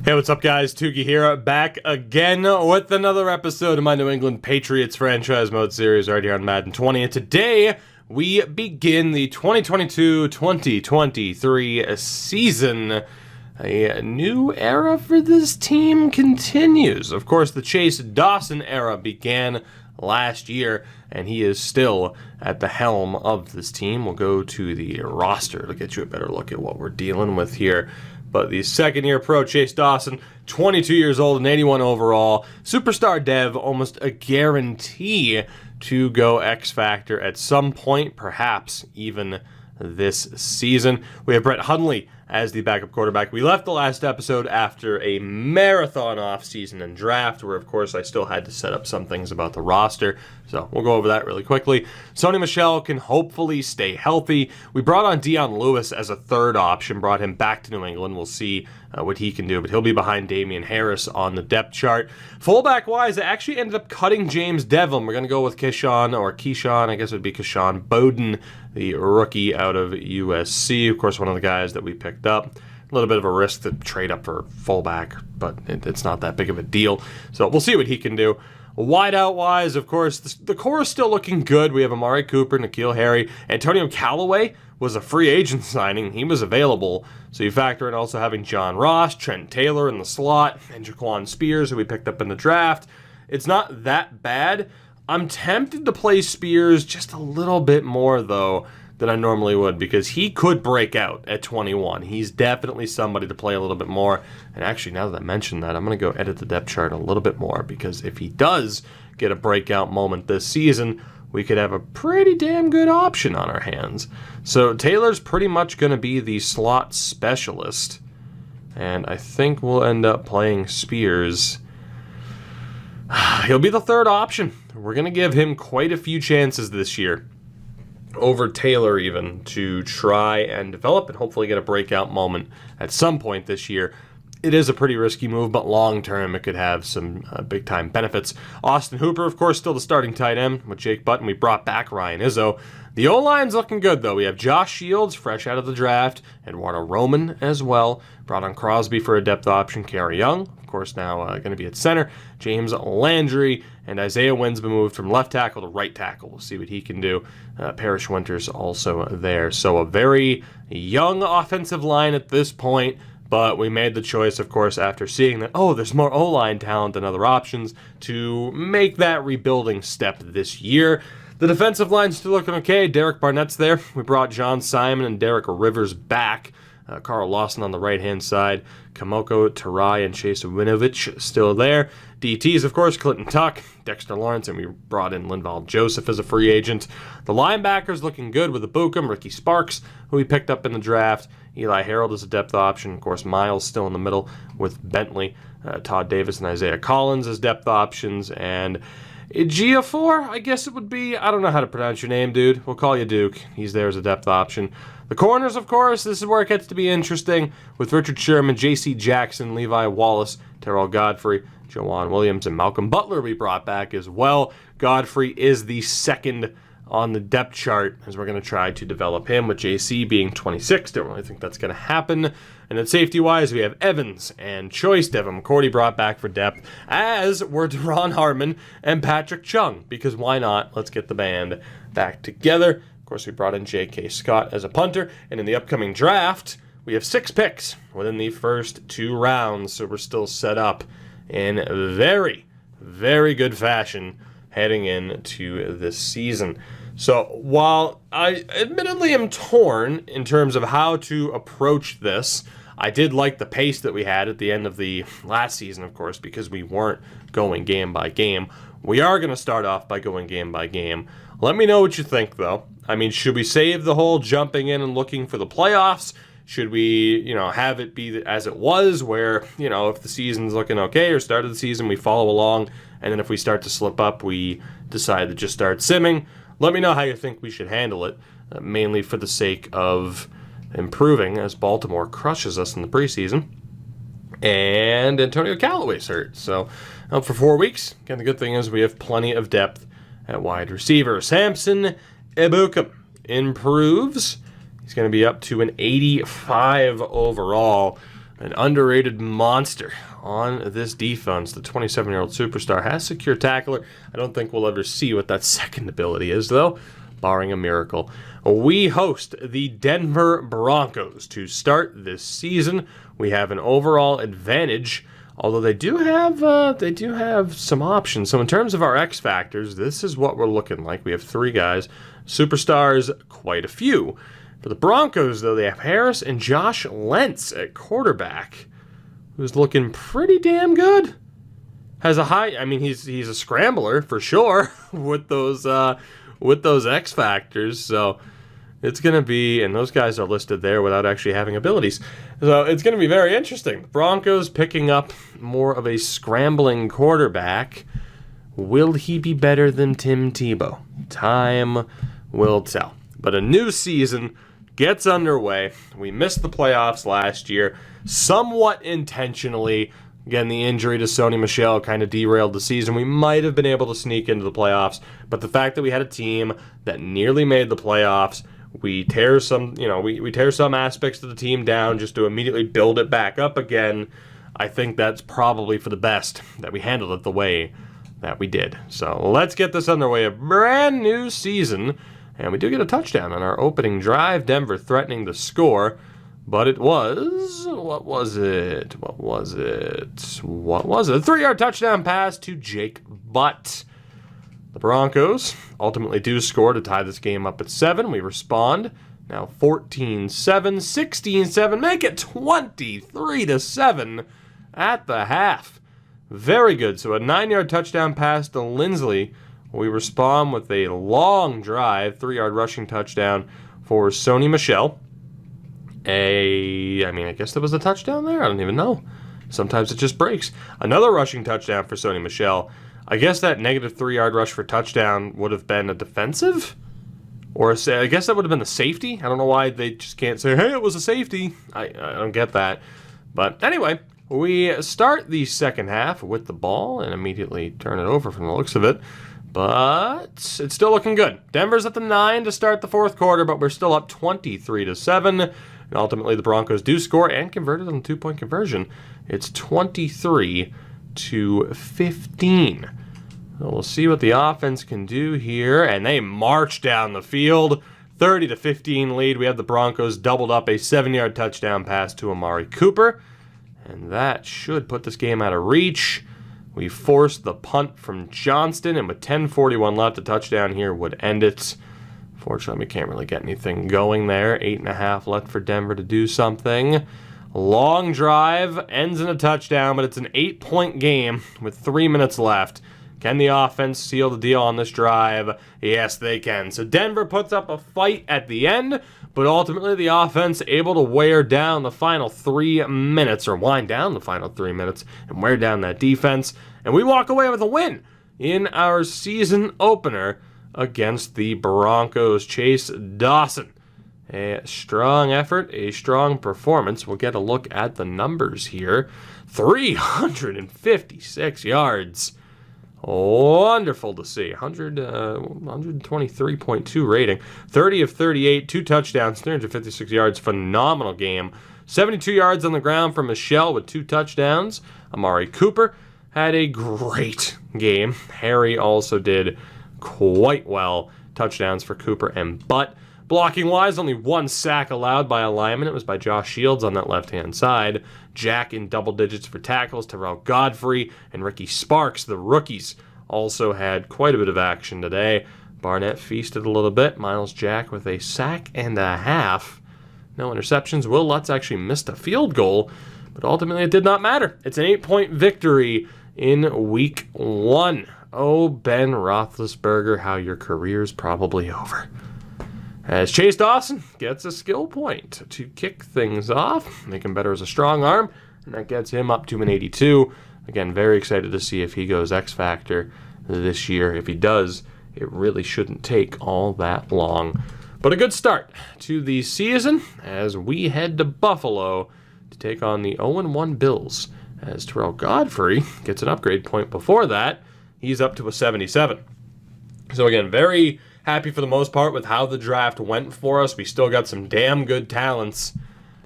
Hey, what's up, guys? Tuki here, back again with another episode of my New England Patriots franchise mode series right here on Madden 20. And today, we begin the 2022-2023 season. A new era for this team continues. Of course, the Chase Dawson era began last year, and he is still at the helm of this team. We'll go to the roster to get you a better look at what we're dealing with here. But the second-year pro, Chase Dawson, 22 years old and 81 overall, superstar dev, almost a guarantee to go X Factor at some point, perhaps even this season. We have Brett Hundley as the backup quarterback. We left the last episode after a marathon offseason and draft, where, of course, I still had to set up some things about the roster. So we'll go over that really quickly. Sony Michel can hopefully stay healthy. We brought on Dion Lewis as a third option, brought him back to New England. We'll see what he can do, but he'll be behind Damian Harris on the depth chart. Fullback-wise, I actually ended up cutting James Devlin. We're going to go with Keyshawn, I guess it would be Keyshawn Bowden, the rookie out of USC. Of course, one of the guys that we picked up. A little bit of a risk to trade up for fullback, but it's not that big of a deal. So we'll see what he can do. Wideout-wise, of course, the core is still looking good. We have Amari Cooper, N'Keal Harry. Antonio Callaway was a free agent signing. He was available. So you factor in also having John Ross, Trent Taylor in the slot, and Jaquan Spears, who we picked up in the draft. It's not that bad. I'm tempted to play Spears just a little bit more, though, than I normally would, because he could break out at 21. He's definitely somebody to play a little bit more. And actually, now that I mentioned that, I'm going to go edit the depth chart a little bit more, because if he does get a breakout moment this season, we could have a pretty damn good option on our hands. So Taylor's pretty much going to be the slot specialist, and I think we'll end up playing Spears. He'll be the third option. We're going to give him quite a few chances this year, over Taylor even, to try and develop and hopefully get a breakout moment at some point this year. It is a pretty risky move, but long-term it could have some big-time benefits. Austin Hooper, of course, still the starting tight end with Jake Button. We brought back Ryan Izzo. The O-line's looking good, though. We have Josh Shields, fresh out of the draft, Eduardo Roman as well. Brought on Crosby for a depth option. Kerry Young, of course, now going to be at center. James Landry, and Isaiah Winsby moved from left tackle to right tackle. We'll see what he can do. Parrish Winters also there. So a very young offensive line at this point. But we made the choice, of course, after seeing that, there's more O-line talent than other options, to make that rebuilding step this year. The defensive line's still looking okay. Derek Barnett's there. We brought John Simon and Derek Rivers back. Carl Lawson on the right-hand side. Kamoko Tarai and Chase Winovich still there. DTs, of course, Clinton Tuck, Dexter Lawrence, and we brought in Linval Joseph as a free agent. The linebackers looking good with Abukum, Ricky Sparks, who we picked up in the draft. Eli Harold is a depth option. Of course, Miles still in the middle with Bentley. Todd Davis and Isaiah Collins as depth options. And Ejiofor, I guess it would be. I don't know how to pronounce your name, dude. We'll call you Duke. He's there as a depth option. The corners, of course, this is where it gets to be interesting, with Richard Sherman, J.C. Jackson, Levi Wallace, Terrell Godfrey, Jawan Williams, and Malcolm Butler we brought back as well. Godfrey is the second on the depth chart, as we're going to try to develop him, with JC being 26. Don't really think that's going to happen. And then safety-wise, we have Evans and Choice. Devin McCourty brought back for depth, as were Deron Harmon and Patrick Chung, because why not? Let's get the band back together. Of course, we brought in J.K. Scott as a punter, and in the upcoming draft, we have 6 picks within the first 2 rounds, so we're still set up in very, very good fashion heading into this season. So while I admittedly am torn in terms of how to approach this, I did like the pace that we had at the end of the last season, of course, because we weren't going game by game. We are going to start off by going game by game. Let me know what you think, though. I mean, should we save the whole jumping in and looking for the playoffs? Should we, have it be as it was, where, if the season's looking okay or start of the season, we follow along, and then if we start to slip up, we decide to just start simming? Let me know how you think we should handle it, mainly for the sake of improving as Baltimore crushes us in the preseason. And Antonio Callaway's hurt, so out for 4 weeks. Again, the good thing is we have plenty of depth at wide receiver. Samson Ebukam improves. He's going to be up to an 85 overall. an underrated monster on this defense. The 27-year-old superstar has secure tackler. I don't think we'll ever see what that second ability is, though, barring a miracle. We host the Denver Broncos to start this season. We have an overall advantage, although they do have some options. So in terms of our X factors, this is what we're looking like. We have 3 guys, superstars, quite a few. For the Broncos, though, they have Harris and Josh Lentz at quarterback, who's looking pretty damn good. Has a high, I mean, he's a scrambler for sure with those X factors. So it's gonna be, and those guys are listed there without actually having abilities. So it's gonna be very interesting. The Broncos picking up more of a scrambling quarterback. Will he be better than Tim Tebow? Time will tell. But a new season gets underway. We missed the playoffs last year, somewhat intentionally. Again, the injury to Sony Michel kind of derailed the season. We might have been able to sneak into the playoffs, but the fact that we had a team that nearly made the playoffs, we tear some aspects of the team down just to immediately build it back up again. I think that's probably for the best that we handled it the way that we did. So let's get this underway. A brand new season. And we do get a touchdown on our opening drive. Denver threatening the score. But it was... What was it? A 3-yard touchdown pass to Jake Butt. The Broncos ultimately do score to tie this game up at 7. We respond. Now 14-7, 16-7. Make it 23-7 at the half. Very good. So a 9-yard touchdown pass to Lindsley. We respond with a long drive, 3-yard rushing touchdown for Sony Michel. I guess there was a touchdown there? I don't even know. Sometimes it just breaks. Another rushing touchdown for Sony Michel. I guess that negative 3-yard rush for touchdown would have been a defensive? Or I guess that would have been a safety? I don't know why they just can't say, hey, it was a safety. I don't get that. But anyway, we start the second half with the ball and immediately turn it over from the looks of it. But it's still looking good. Denver's at the 9 to start the fourth quarter, but we're still up 23-7. And ultimately, the Broncos do score and converted on the 2-point conversion. It's 23-15. So we'll see what the offense can do here. And they march down the field. 30-15 lead. We have the Broncos doubled up a 7-yard touchdown pass to Amari Cooper. And that should put this game out of reach. We forced the punt from Johnston, and with 10:41 left, a touchdown here would end it. Fortunately, we can't really get anything going there. 8.5 left for Denver to do something. Long drive, ends in a touchdown, but it's an 8-point game with 3 minutes left. Can the offense seal the deal on this drive? Yes, they can. So Denver puts up a fight at the end, but ultimately the offense able to wear down the final 3 minutes, or wind down the final 3 minutes, and wear down that defense. And we walk away with a win in our season opener against the Broncos. Chase Dawson. A strong effort, a strong performance. We'll get a look at the numbers here. 356 yards. Wonderful to see. 123.2 rating. 30 of 38, 2 touchdowns, 356 yards. Phenomenal game. 72 yards on the ground for Michel with 2 touchdowns. Amari Cooper had a great game. Harry also did quite well. Touchdowns for Cooper and Butt. Blocking-wise, only 1 sack allowed by a lineman. It was by Josh Shields on that left-hand side. Jack in double digits for tackles. Terrell Godfrey and Ricky Sparks, the rookies, also had quite a bit of action today. Barnett feasted a little bit. Miles Jack with a sack and a half. No interceptions. Will Lutz actually missed a field goal, but ultimately it did not matter. It's an 8-point victory in Week 1. Oh, Ben Roethlisberger, how your career's probably over. As Chase Dawson gets a skill point to kick things off, make him better as a strong arm, and that gets him up to an 82. Again, very excited to see if he goes X Factor this year. If he does, it really shouldn't take all that long. But a good start to the season as we head to Buffalo to take on the 0-1 Bills. As Terrell Godfrey gets an upgrade point before that, he's up to a 77. So again, very happy for the most part with how the draft went for us. We still got some damn good talents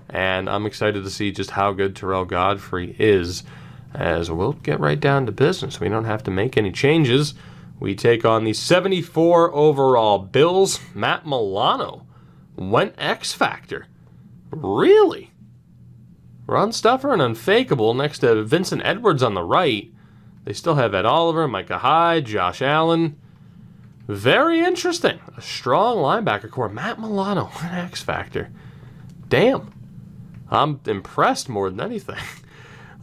and I'm excited to see just how good Terrell Godfrey is, as we'll get right down to business. We don't have to make any changes. We take on the 74 overall Bills. Matt Milano went X Factor. Really? Run stuffer and unfakeable next to Vincent Edwards on the right. They still have Ed Oliver, Micah Hyde, Josh Allen. Very interesting. A strong linebacker core. Matt Milano went X Factor. Damn. I'm impressed more than anything.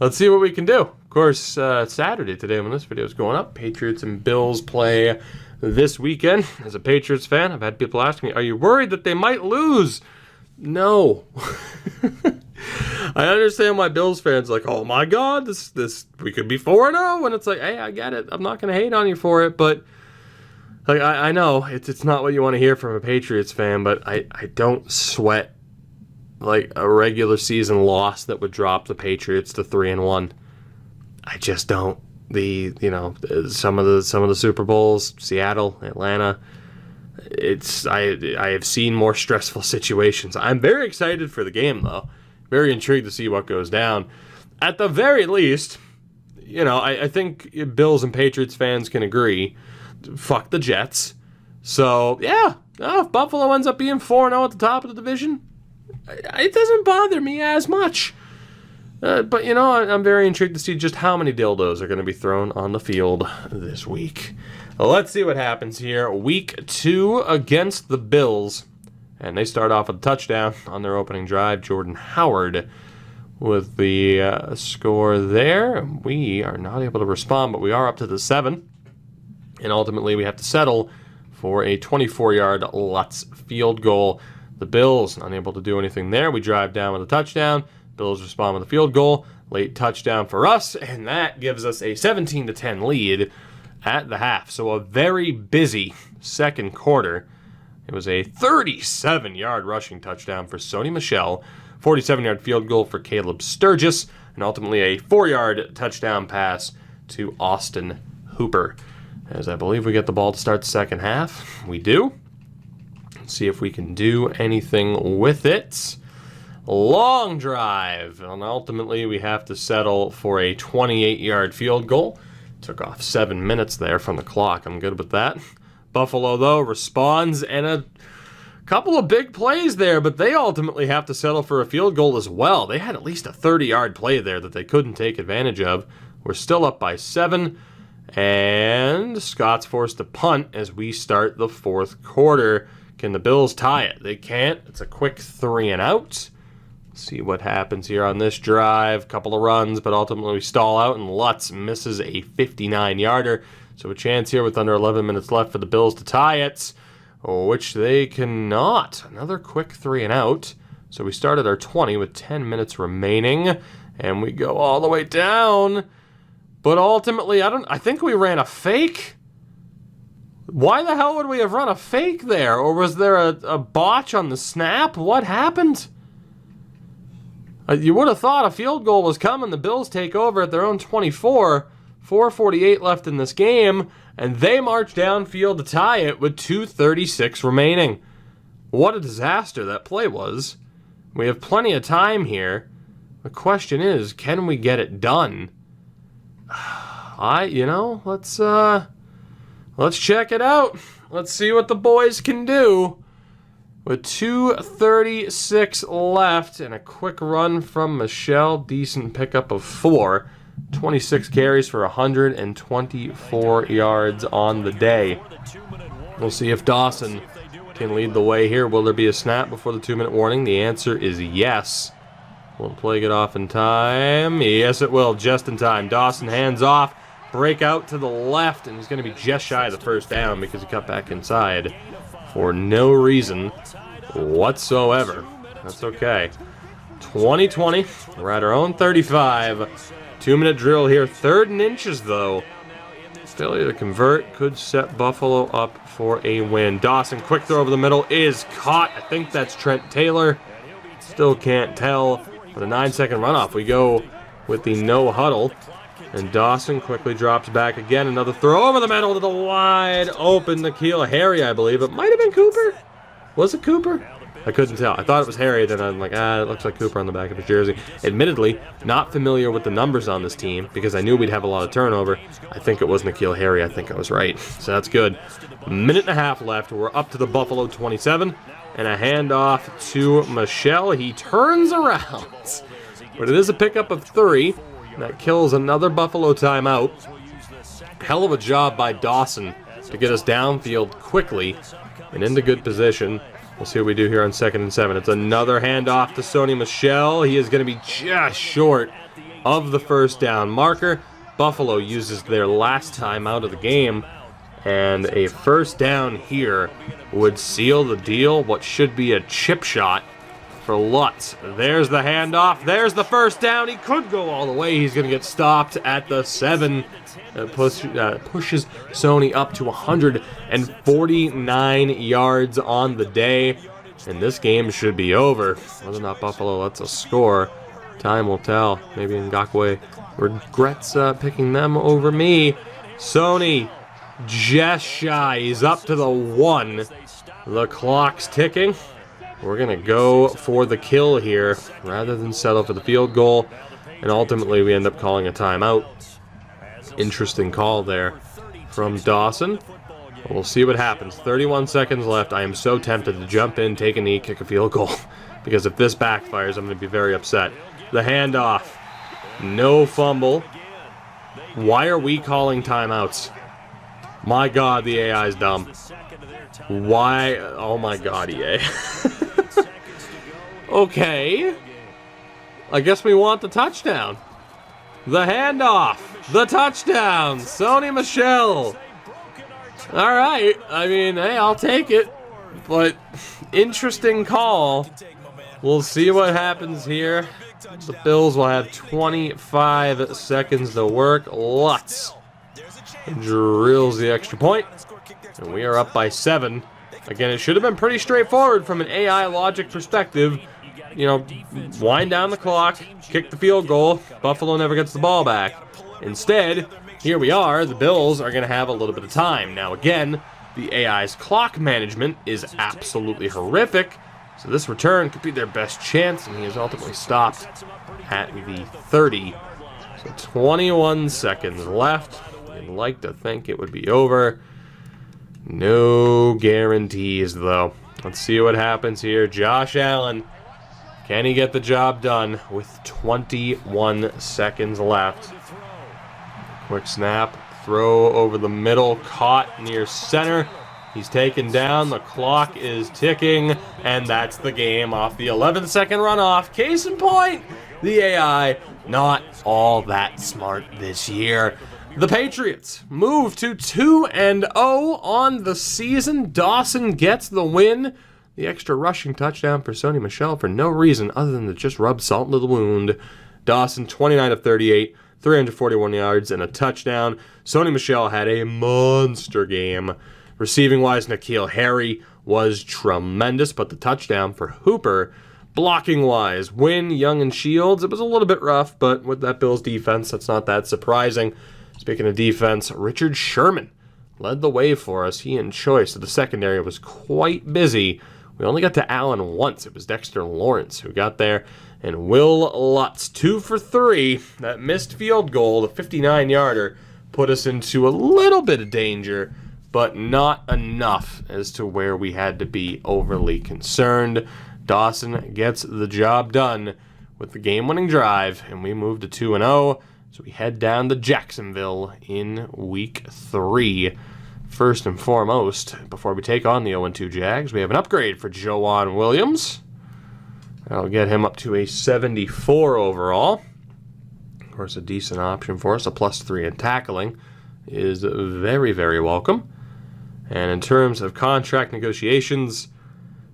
Let's see what we can do. Of course, it's Saturday today when this video is going up. Patriots and Bills play this weekend. As a Patriots fan, I've had people ask me, are you worried that they might lose? No. I understand why Bills fans are like, oh my God, this we could be 4-0. And it's like, hey, I get it. I'm not going to hate on you for it. But like I know it's not what you want to hear from a Patriots fan, but I don't sweat like a regular season loss that would drop the Patriots to 3-1. I just don't. Some of the Super Bowls, Seattle, Atlanta, I have seen more stressful situations. I'm very excited for the game though. Very intrigued to see what goes down. At the very least, I think Bills and Patriots fans can agree. Fuck the Jets. So yeah, if Buffalo ends up being 4-0 at the top of the division, it doesn't bother me as much. But, I'm very intrigued to see just how many dildos are going to be thrown on the field this week. Let's see what happens here. Week 2 against the Bills. And they start off with a touchdown on their opening drive. Jordan Howard with the score there. We are not able to respond, but we are up to the 7. And ultimately, we have to settle for a 24-yard Lutz field goal. The Bills unable to do anything there. We drive down with a touchdown. Bills respond with a field goal. Late touchdown for us, and that gives us a 17-10 lead at the half. So a very busy second quarter. It was a 37-yard rushing touchdown for Sony Michel, 47-yard field goal for Caleb Sturgis, and ultimately a 4-yard touchdown pass to Austin Hooper. As I believe we get the ball to start the second half. We do. Let's see if we can do anything with it. Long drive, and ultimately we have to settle for a 28-yard field goal. Took off 7 minutes there from the clock. I'm good with that. Buffalo, though, responds, and a couple of big plays there, but they ultimately have to settle for a field goal as well. They had at least a 30-yard play there that they couldn't take advantage of. We're still up by 7, and Scott's forced to punt as we start the fourth quarter. Can the Bills tie it? They can't. It's a quick 3-and-out. See what happens here on this drive. Couple of runs, but ultimately we stall out, and Lutz misses a 59-yarder. So a chance here with under 11 minutes left for the Bills to tie it, which they cannot. Another quick 3-and-out. So we start at our 20 with 10 minutes remaining, and we go all the way down. But ultimately, I think we ran a fake. Why the hell would we have run a fake there? Or was there a botch on the snap? What happened? You would have thought a field goal was coming. The Bills take over at their own 24. 4:48 left in this game, and they march downfield to tie it with 2:36 remaining. What a disaster that play was. We have plenty of time here. The question is, can we get it done? Let's check it out. Let's see what the boys can do. With 2:36 left and a quick run from Michel, decent pickup of 4. 26 carries for 124 yards on the day. We'll see if Dawson can lead the way here. Will there be a snap before the 2-minute warning? The answer is yes. Will the play get off in time? Yes, it will, just in time. Dawson hands off, break out to the left, and he's going to be just shy of the first down because he cut back inside for no reason whatsoever. That's okay. 2020, we're at our own 35. 2-minute drill here. 3rd and inches, though. Failure to convert could set Buffalo up for a win. Dawson, quick throw over the middle, is caught. I think that's Trent Taylor. Still can't tell. With a 9-second runoff, we go with the no huddle. And Dawson quickly drops back again. Another throw over the middle to the wide open N'Keal Harry, I believe. It might have been Cooper. Was it Cooper? I couldn't tell. I thought it was Harry, then I'm like, it looks like Cooper on the back of his jersey. Admittedly, not familiar with the numbers on this team because I knew we'd have a lot of turnover. I think it was N'Keal Harry. I think I was right. So that's good. A minute and a half left. We're up to the Buffalo 27. And a handoff to Michelle. He turns around. But it is a pickup of 3. That kills another Buffalo timeout. Hell of a job by Dawson to get us downfield quickly and into good position. We'll see what we do here on 2nd and 7. It's another handoff to Sony Michel. He is going to be just short of the first down marker. Buffalo uses their last time out of the game. And a first down here would seal the deal. What should be a chip shot for Lutz. There's the handoff. There's the first down. He could go all the way. He's going to get stopped at the 7. Pushes Sony up to 149 yards on the day. And this game should be over. Whether or not Buffalo lets us score, time will tell. Maybe Ngakoue regrets picking them over me. Sony just shy. He's up to the 1. The clock's ticking. We're going to go for the kill here rather than settle for the field goal. And ultimately, we end up calling a timeout. Interesting call there from Dawson. We'll see what happens. 31 seconds left. I am so tempted to jump in, take a knee, kick a field goal. Because if this backfires, I'm going to be very upset. The handoff. No fumble. Why are we calling timeouts? My God, the AI is dumb. Why? Oh my God, EA. Okay. I guess we want the touchdown. The handoff. The touchdown. Sony Michel. All right. I mean, hey, I'll take it. But interesting call. We'll see what happens here. The Bills will have 25 seconds to work. Lutz drills the extra point. And we are up by 7. Again, it should have been pretty straightforward from an AI logic perspective. You know, wind down the clock, kick the field goal. Buffalo never gets the ball back. Instead, here we are. The Bills are going to have a little bit of time. Now, again, the AI's clock management is absolutely horrific. So this return could be their best chance, and he is ultimately stopped at the 30. So 21 seconds left. You'd like to think it would be over. No guarantees, though. Let's see what happens here. Josh Allen. Can he get the job done with 21 seconds left? Quick snap. Throw over the middle. Caught near center. He's taken down. The clock is ticking. And that's the game off the 11-second runoff. Case in point, the AI not all that smart this year. The Patriots move to 2-0 on the season. Dawson gets the win. The extra rushing touchdown for Sony Michel for no reason other than to just rub salt into the wound. Dawson, 29 of 38, 341 yards, and a touchdown. Sony Michel had a monster game. Receiving-wise, N'Keal Harry was tremendous, but the touchdown for Hooper, blocking-wise, Wynn, Young, and Shields, it was a little bit rough, but with that Bills defense, that's not that surprising. Speaking of defense, Richard Sherman led the way for us. He and Choice of the secondary was quite busy. We only got to Allen once. It was Dexter Lawrence who got there. And Will Lutz, 2 for 3. That missed field goal, the 59-yarder, put us into a little bit of danger, but not enough as to where we had to be overly concerned. Dawson gets the job done with the game-winning drive, and we move to 2-0. So we head down to Jacksonville in Week 3. First and foremost, before we take on the 0-2 Jags, we have an upgrade for Joanne Williams. That'll get him up to a 74 overall. Of course, a decent option for us. A +3 in tackling is very, very welcome. And in terms of contract negotiations,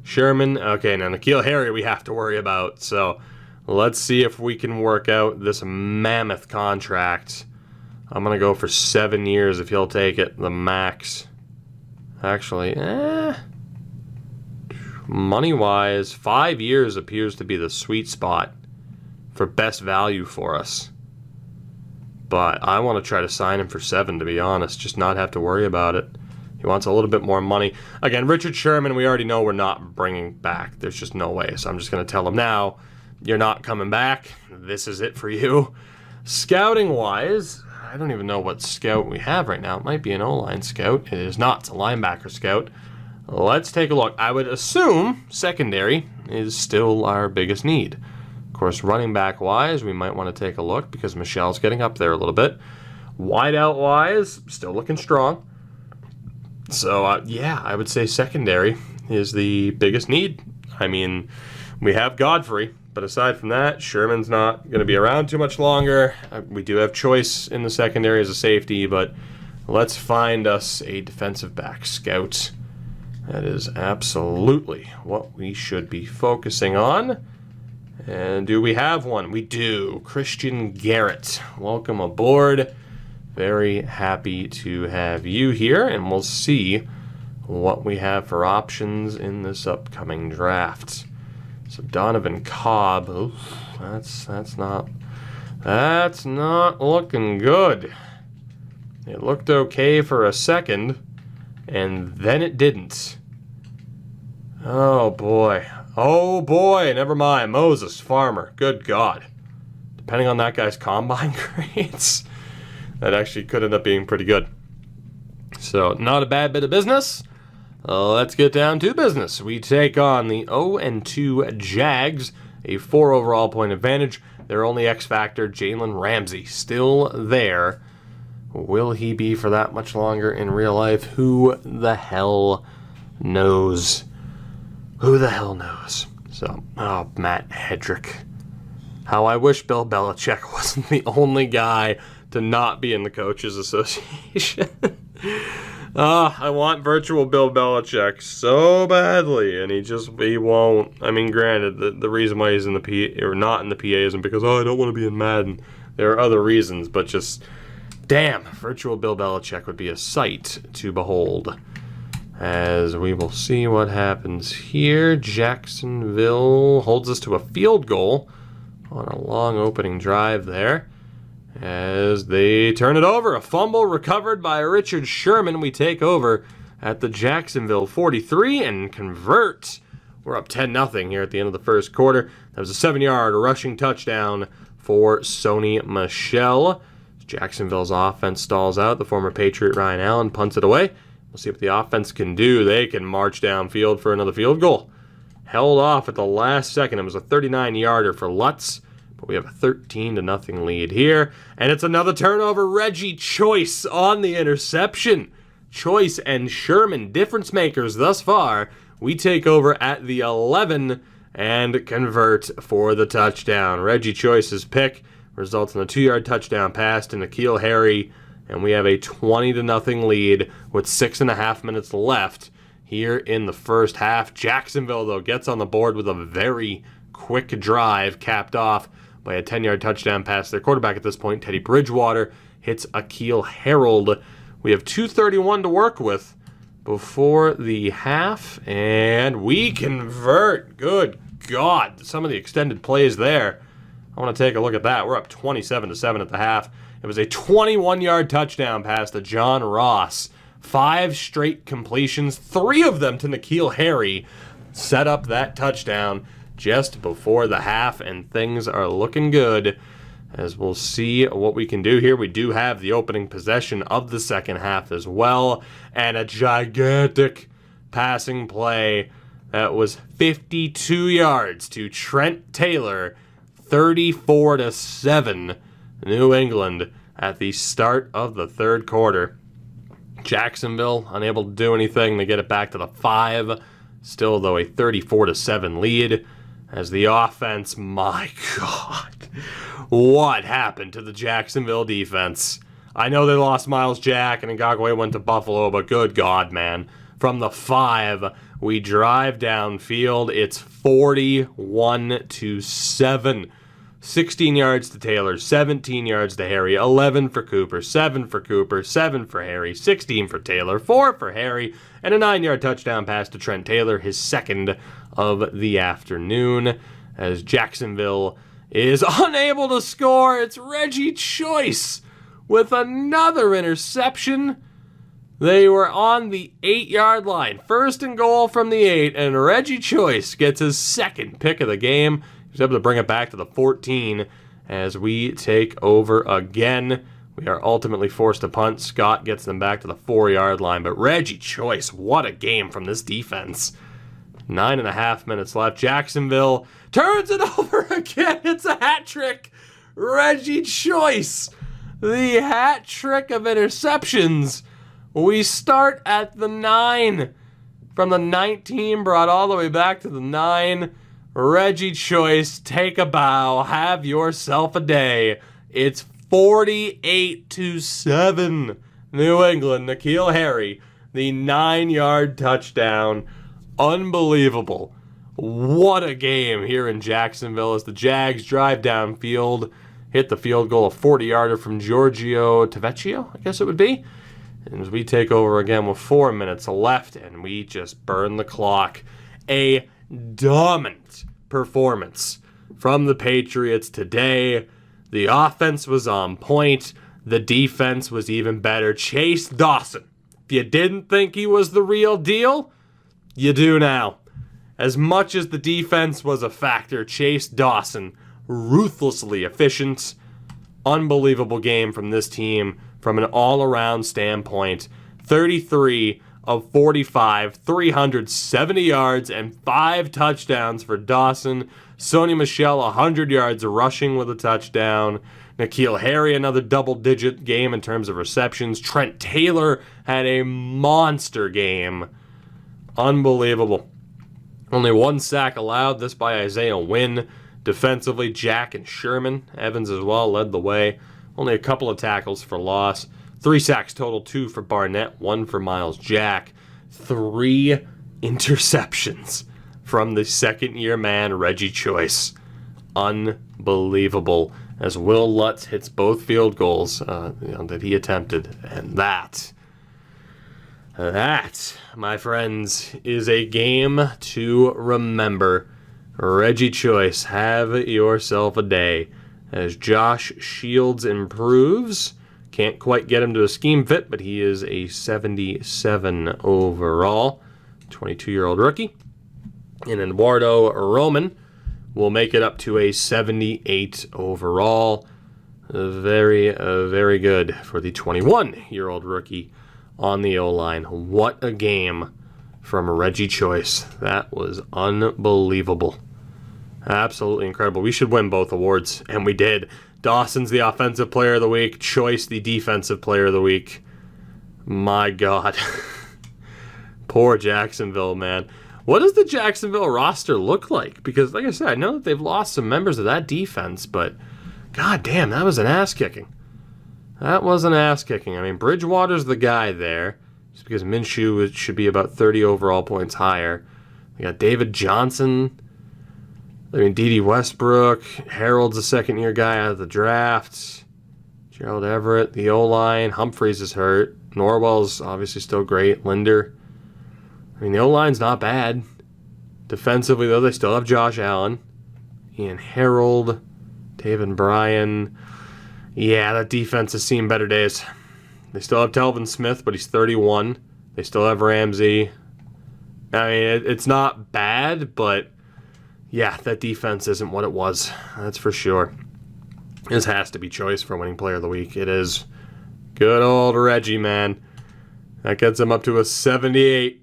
Sherman, okay, now N'Keal Harry we have to worry about. So let's see if we can work out this mammoth contract. I'm going to go for 7 years if he'll take it, the max. Actually, money-wise, 5 years appears to be the sweet spot for best value for us. But I want to try to sign him for 7, to be honest, just not have to worry about it. He wants a little bit more money. Again, Richard Sherman, we already know we're not bringing back. There's just no way. So I'm just going to tell him now, you're not coming back. This is it for you. Scouting-wise, I don't even know what scout we have right now. It might be an O-line scout. It is not. It's a linebacker scout. Let's take a look. I would assume secondary is still our biggest need. Of course, running back-wise, we might want to take a look because Michelle's getting up there a little bit. Wideout-wise, still looking strong. So, yeah, I would say secondary is the biggest need. I mean, we have Godfrey, but aside from that, Sherman's not going to be around too much longer. We do have choice in the secondary as a safety, but let's find us a defensive back scout. That is absolutely what we should be focusing on. And do we have one? We do. Christian Garrett. Welcome aboard. Very happy to have you here, and we'll see what we have for options in this upcoming draft. So Donovan Cobb, oof, that's not looking good. It looked okay for a second, and then it didn't. Oh boy, never mind. Moses Farmer, good God. Depending on that guy's combine grades, that actually could end up being pretty good. So, not a bad bit of business. Let's get down to business. We take on the 0-2 Jags, a 4 overall point advantage. Their only X factor, Jalen Ramsey, still there. Will he be for that much longer in real life? Who the hell knows? Who the hell knows? So, Matt Hedrick. How I wish Bill Belichick wasn't the only guy to not be in the Coaches Association. I want virtual Bill Belichick so badly, and he won't. I mean, granted, the reason why he's in the PA or not in the PA isn't because I don't want to be in Madden. There are other reasons, but just damn, virtual Bill Belichick would be a sight to behold. As we will see what happens here. Jacksonville holds us to a field goal on a long opening drive there. As they turn it over, a fumble recovered by Richard Sherman. We take over at the Jacksonville 43 and convert. We're up 10-0 here at the end of the first quarter. That was a 7-yard rushing touchdown for Sony Michel. Jacksonville's offense stalls out. The former Patriot Ryan Allen punts it away. We'll see what the offense can do. They can march downfield for another field goal. Held off at the last second. It was a 39-yarder for Lutz. But we have a 13-0 lead here. And it's another turnover. Reggie Choice on the interception. Choice and Sherman, difference makers thus far. We take over at the 11 and convert for the touchdown. Reggie Choice's pick results in a 2-yard touchdown pass to N'Keal Harry. And we have a 20-0 lead with 6.5 minutes left here in the first half. Jacksonville, though, gets on the board with a very quick drive capped off by a 10-yard touchdown pass. Their quarterback at this point, Teddy Bridgewater, hits Akil Harold. We have 2:31 to work with before the half, and we convert. Good God, some of the extended plays there. I want to take a look at that. We're up 27-7 at the half. It was a 21-yard touchdown pass to John Ross. 5 straight completions, 3 of them to N'Keal Harry, set up that touchdown just before the half, and things are looking good as we'll see what we can do here. We do have the opening possession of the second half as well, and a gigantic passing play that was 52 yards to Trent Taylor, 34-7, New England at the start of the third quarter. Jacksonville unable to do anything. They get it back to the 5. Still, though, a 34-7 lead as the offense, my God, what happened to the Jacksonville defense? I know they lost Miles Jack and Ngakoue went to Buffalo, but good God, man. From the 5, we drive downfield. It's 41-7. 16 yards to Taylor, 17 yards to Harry, 11 for Cooper, 7 for Cooper, 7 for Harry, 16 for Taylor, 4 for Harry, and a 9-yard touchdown pass to Trent Taylor, his second of the afternoon, as Jacksonville is unable to score. It's Reggie Choice with another interception. They were on the 8-yard line. 1st and goal from the 8, and Reggie Choice gets his 2nd pick of the game. He's able to bring it back to the 14 as we take over again. We are ultimately forced to punt. Scott gets them back to the 4-yard line, but Reggie Choice, what a game from this defense. 9.5 minutes left. Jacksonville turns it over again. It's a hat trick. Reggie Choice, the hat trick of interceptions. We start at the 9. From the 19, brought all the way back to the 9. Reggie Choice, take a bow. Have yourself a day. It's 48-7. New England. N'Keal Harry, the 9-yard touchdown. Unbelievable. What a game here in Jacksonville as the Jags drive downfield. Hit the field goal, a 40-yarder from Giorgio Tavecchio, I guess it would be. And as we take over again with 4 minutes left, and we just burn the clock. A dominant performance from the Patriots today. The offense was on point. The defense was even better. Chase Dawson, if you didn't think he was the real deal, you do now. As much as the defense was a factor, Chase Dawson, ruthlessly efficient. Unbelievable game from this team from an all-around standpoint. 33 of 45, 370 yards, and 5 touchdowns for Dawson. Sony Michel, 100 yards rushing with a touchdown. N'Keal Harry, another double-digit game in terms of receptions. Trent Taylor had a monster game. Unbelievable. Only 1 sack allowed, this by Isaiah Wynn. Defensively, Jack and Sherman. Evans as well led the way. Only a couple of tackles for loss. 3 sacks total, 2 for Barnett, 1 for Miles Jack. 3 interceptions from the second-year man, Reggie Choice. Unbelievable. As Will Lutz hits both field goals that he attempted. And that, my friends, is a game to remember. Reggie Choice, have yourself a day. As Josh Shields improves, can't quite get him to a scheme fit, but he is a 77 overall, 22-year-old rookie. And Eduardo Roman will make it up to a 78 overall. Very good for the 21-year-old rookie on the O-line. What a game from Reggie Choice. That was unbelievable. Absolutely incredible. We should win both awards, and we did. Dawson's the Offensive Player of the Week. Choice, the Defensive Player of the Week. My God. Poor Jacksonville, man. What does the Jacksonville roster look like? Because, like I said, I know that they've lost some members of that defense, but God damn, that was an ass-kicking. That was an ass-kicking. I mean, Bridgewater's the guy there, just because Minshew should be about 30 overall points higher. We got David Johnson. I mean, Dede Westbrook. Harold's a second-year guy out of the draft. Gerald Everett, the O-line. Humphreys is hurt. Norwell's obviously still great. Linder. I mean, the O-line's not bad. Defensively, though, they still have Josh Allen. Ian Harold. David Bryan. Yeah, that defense has seen better days. They still have Telvin Smith, but he's 31. They still have Ramsey. I mean, it's not bad, but yeah, that defense isn't what it was. That's for sure. This has to be Choice for winning Player of the Week. It is. Good old Reggie, man. That gets him up to a 78.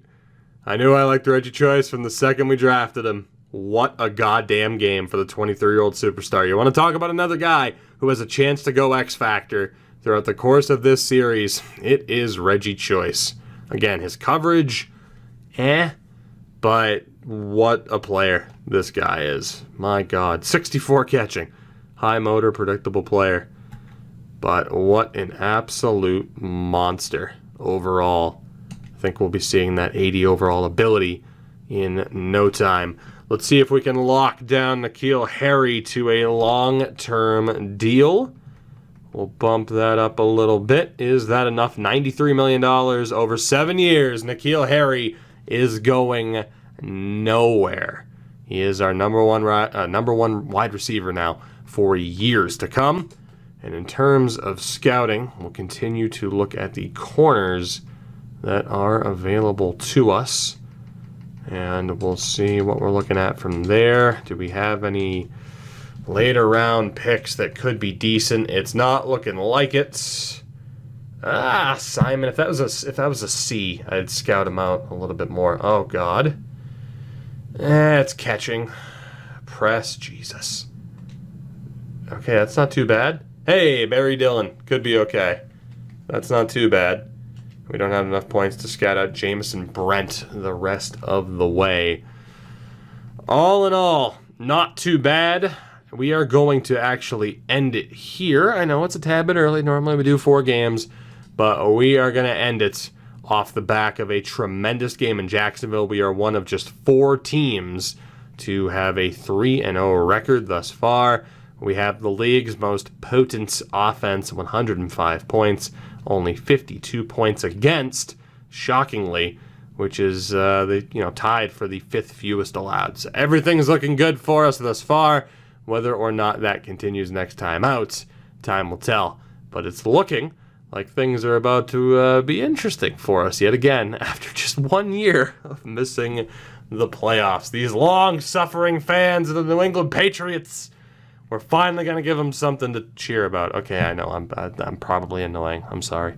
I knew I liked Reggie Choice from the second we drafted him. What a goddamn game for the 23-year-old superstar. You want to talk about another guy who has a chance to go X Factor throughout the course of this series? It is Reggie Choice. Again, his coverage, but what a player this guy is. My God. 64 catching. High motor, predictable player. But what an absolute monster overall. I think we'll be seeing that 80 overall ability in no time. Let's see if we can lock down N'Keal Harry to a long-term deal. We'll bump that up a little bit. Is that enough? $93 million over 7 years. N'Keal Harry is going nowhere. He is our number one wide receiver now for years to come. And in terms of scouting, we'll continue to look at the corners that are available to us. And we'll see what we're looking at from there. Do we have any later round picks that could be decent? It's not looking like it. Simon, if that was a C, I'd scout him out a little bit more. Oh God. It's catching. Press, Jesus. Okay, that's not too bad. Hey, Barry Dillon, could be okay. That's not too bad. We don't have enough points to scout out Jamison Brent the rest of the way. All in all, not too bad. We are going to actually end it here. I know it's a tad bit early. Normally we do 4 games, but we are going to end it off the back of a tremendous game in Jacksonville. We are one of just 4 teams to have a 3-0 record thus far. We have the league's most potent offense, 105 points, only 52 points against, shockingly, which is tied for the 5th fewest allowed. So everything's looking good for us thus far. Whether or not that continues next time out, time will tell. But it's looking like things are about to be interesting for us yet again after just 1 year of missing the playoffs. These long-suffering fans of the New England Patriots, we're finally going to give them something to cheer about. Okay, I know I'm probably annoying. I'm sorry.